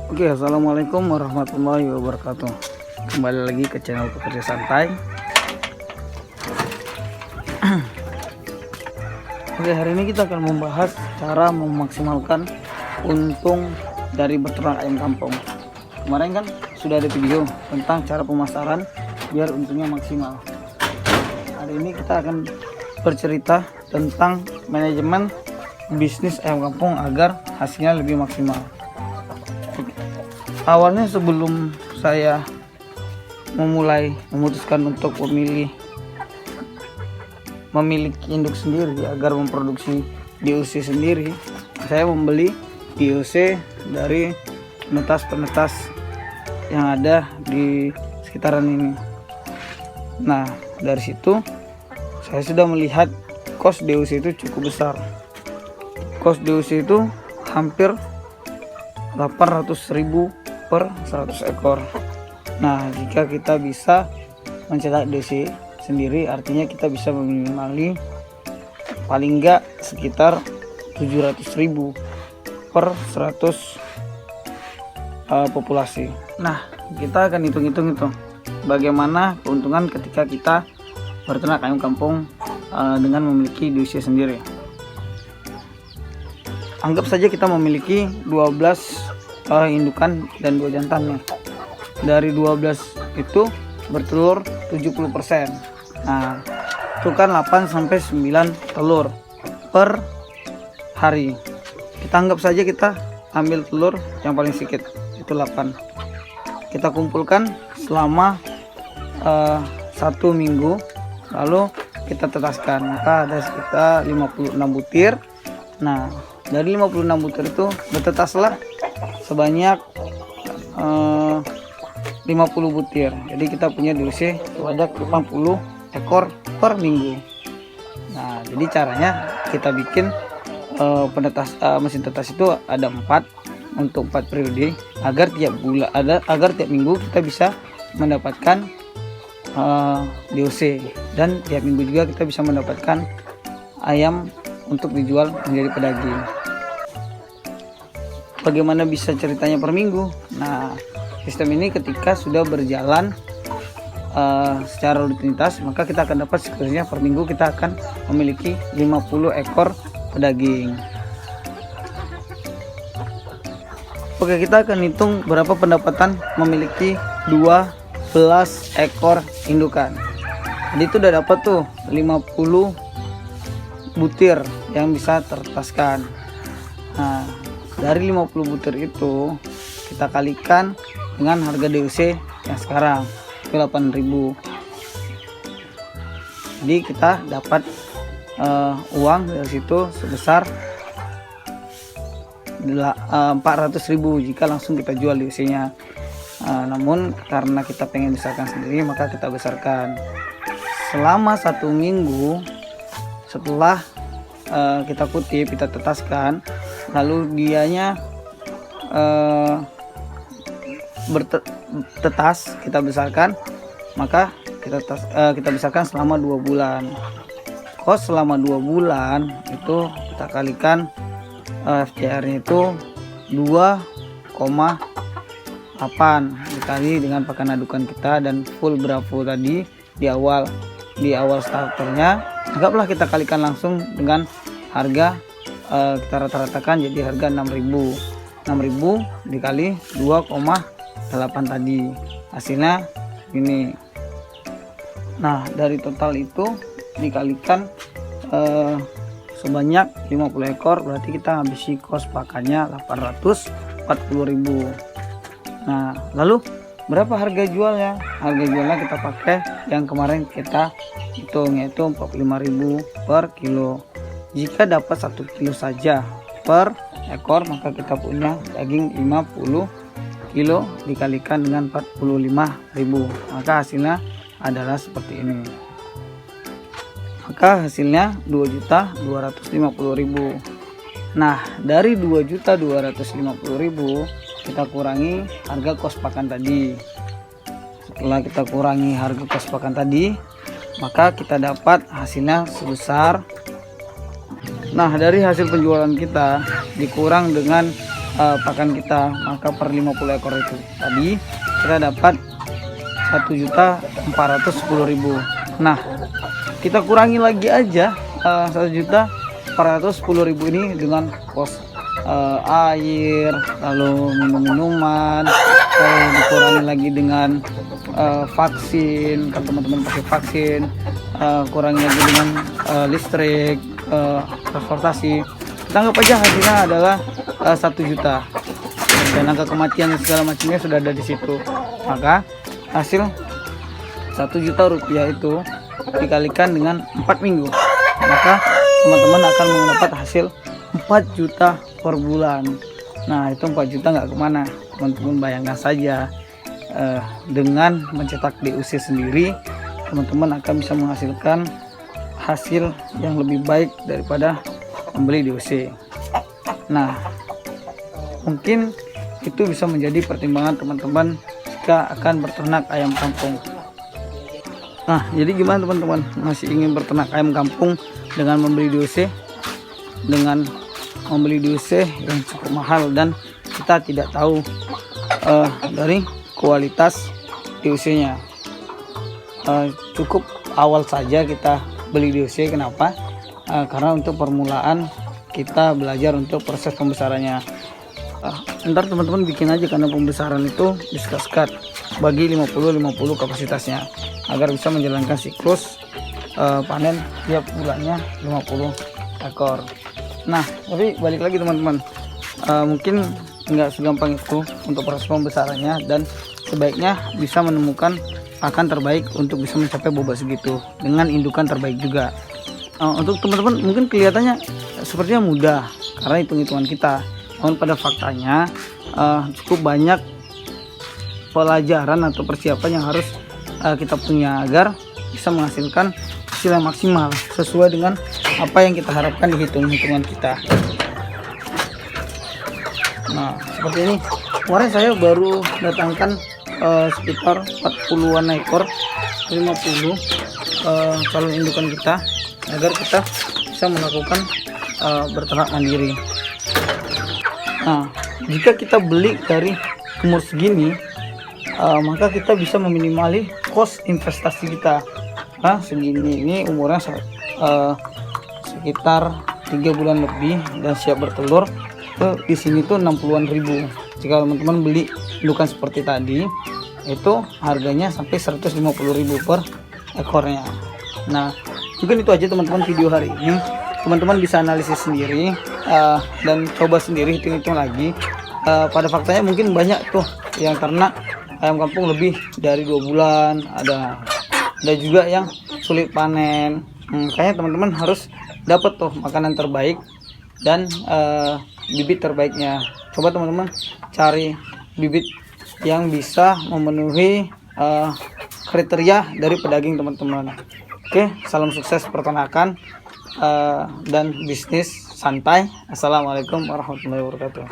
Oke, assalamualaikum warahmatullahi wabarakatuh. Kembali lagi ke channel Pekerja Santai. Oke, hari ini kita akan membahas cara memaksimalkan untung dari beternak ayam kampung. Kemarin kan sudah ada video tentang cara pemasaran biar untungnya maksimal. Hari ini kita akan bercerita tentang manajemen bisnis ayam kampung agar hasilnya lebih maksimal. Awalnya sebelum saya memutuskan untuk memiliki induk sendiri agar memproduksi DOC sendiri, saya membeli DOC dari penetas-penetas yang ada di sekitaran ini. Nah, dari situ saya sudah melihat kos DOC itu cukup besar. Kos DOC itu hampir 800.000 per 100 ekor. Nah, jika kita bisa mencetak DOC sendiri, artinya kita bisa meminimali paling enggak sekitar 700.000 per 100 populasi. Nah, kita akan hitung-hitung itu bagaimana keuntungan ketika kita berternak ayam kampung dengan memiliki DOC sendiri. Anggap saja kita memiliki 12 indukan dan 2 jantannya. Dari 12 itu bertelur 70%. Nah, itu kan 8 sampai 9 telur per hari. Kita anggap saja kita ambil telur yang paling sedikit, itu 8. Kita kumpulkan selama 1 minggu, lalu kita tetaskan. Maka ada sekitar 56 butir. Nah, dari 56 butir itu bertetaslah sebanyak 50 butir. Jadi kita punya DOC sebanyak 50 ekor per minggu. Nah, jadi caranya kita bikin mesin tetas itu ada 4 untuk 4 periode agar tiap minggu kita bisa mendapatkan DOC, dan tiap minggu juga kita bisa mendapatkan ayam untuk dijual menjadi pedaging. Bagaimana bisa ceritanya per minggu? Nah, sistem ini ketika sudah berjalan secara rutinitas, maka kita akan dapat siklusnya per minggu kita akan memiliki 50 ekor pedaging. Oke, kita akan hitung berapa pendapatan memiliki 12 ekor indukan. Jadi itu udah dapat tuh 50 butir yang bisa tertetaskan. Nah, dari 50 butir itu kita kalikan dengan harga DOC yang sekarang itu 8.000. Jadi kita dapat uang dari situ sebesar 400.000 jika langsung kita jual DOC-nya. Namun karena kita pengen besarkan sendiri, maka kita besarkan selama 1 minggu setelah kita kutip, kita tetaskan, lalu dianya bertetas, kita besarkan, maka kita besarkan selama 2 bulan. Kos selama 2 bulan itu kita kalikan FCR-nya itu 2,8 dikali dengan pakan adukan kita dan full Bravo tadi di awal starternya. Anggaplah kita kalikan langsung dengan harga, kita rata-ratakan jadi harga 6.000 dikali 2,8 tadi, hasilnya ini. Nah, dari total itu dikalikan sebanyak 50 ekor, berarti kita habisi kos pakannya 840.000. Nah, lalu berapa harga jualnya? Harga jualnya kita pakai yang kemarin kita hitung, yaitu 45.000 per kilo. Jika dapat 1 kilo saja per ekor, maka kita punya daging 50 kilo dikalikan dengan 45.000, maka hasilnya adalah seperti ini. Maka hasilnya 2.250.000. Nah, dari 2.250.000 kita kurangi harga kos pakan tadi. Setelah kita kurangi harga kos pakan tadi, maka kita dapat hasilnya sebesar, nah dari hasil penjualan kita dikurang dengan pakan kita, maka per 50 ekor itu tadi kita dapat 1.410.000. Nah, kita kurangi lagi aja 1.410.000 ini dengan kos air, lalu minuman, lalu dikurangi lagi dengan vaksin, kalau teman-teman pakai vaksin, kurangi lagi dengan listrik, transportasi. Kita anggap aja hasilnya adalah 1 juta, dan angka kematian segala macamnya sudah ada di situ. Maka hasil 1 juta rupiah itu dikalikan dengan 4 minggu, maka teman-teman akan mendapat hasil 4 juta per bulan. Nah, itu 4 juta nggak kemana, teman-teman bayangkan saja, dengan mencetak DUC sendiri teman-teman akan bisa menghasilkan hasil yang lebih baik daripada membeli DUC. Nah, mungkin itu bisa menjadi pertimbangan teman-teman jika akan berternak ayam kampung. Nah, jadi gimana teman-teman, masih ingin berternak ayam kampung dengan membeli DUC? Dengan membeli DUC yang cukup mahal dan kita tidak tahu dari kualitas DUC-nya. Cukup awal saja kita beli DUC. Kenapa? Karena untuk permulaan kita belajar untuk proses pembesarannya. Ntar teman-teman bikin aja kandang pembesaran itu disekat-sekat, bagi 50-50 kapasitasnya, agar bisa menjalankan siklus panen tiap bulannya 50 ekor. Nah, tapi balik lagi teman-teman, mungkin nggak segampang itu untuk proses pembesarannya, dan sebaiknya bisa menemukan pakan terbaik untuk bisa mencapai bobot segitu dengan indukan terbaik juga. Untuk teman-teman mungkin kelihatannya sepertinya mudah karena hitung-hitungan kita, namun pada faktanya cukup banyak pelajaran atau persiapan yang harus kita punya agar bisa menghasilkan hasil yang maksimal sesuai dengan apa yang kita harapkan di hitung-hitungan kita. Nah, seperti ini. Kemarin saya baru datangkan sekitar 40-an ekor, 50 calon indukan kita, agar kita bisa melakukan berternak mandiri. Nah, jika kita beli dari umur segini, maka kita bisa meminimali kos investasi kita. Nah, segini ini umurnya sekitar 3 bulan lebih dan siap bertelur. Di sini tuh 60-an ribu. Jika teman-teman beli indukan seperti tadi, itu harganya sampai 150.000 per ekornya. Nah, mungkin itu aja teman-teman video hari ini. Teman-teman bisa analisis sendiri dan coba sendiri, hitung-hitung lagi. Pada faktanya mungkin banyak tuh yang ternak ayam kampung lebih dari 2 bulan, ada juga yang sulit panen. Makanya teman-teman harus dapat tuh makanan terbaik dan bibit terbaiknya. Coba teman-teman cari bibit yang bisa memenuhi kriteria dari pedaging teman-teman. Oke, salam sukses peternakan dan bisnis santai. Assalamualaikum warahmatullahi wabarakatuh.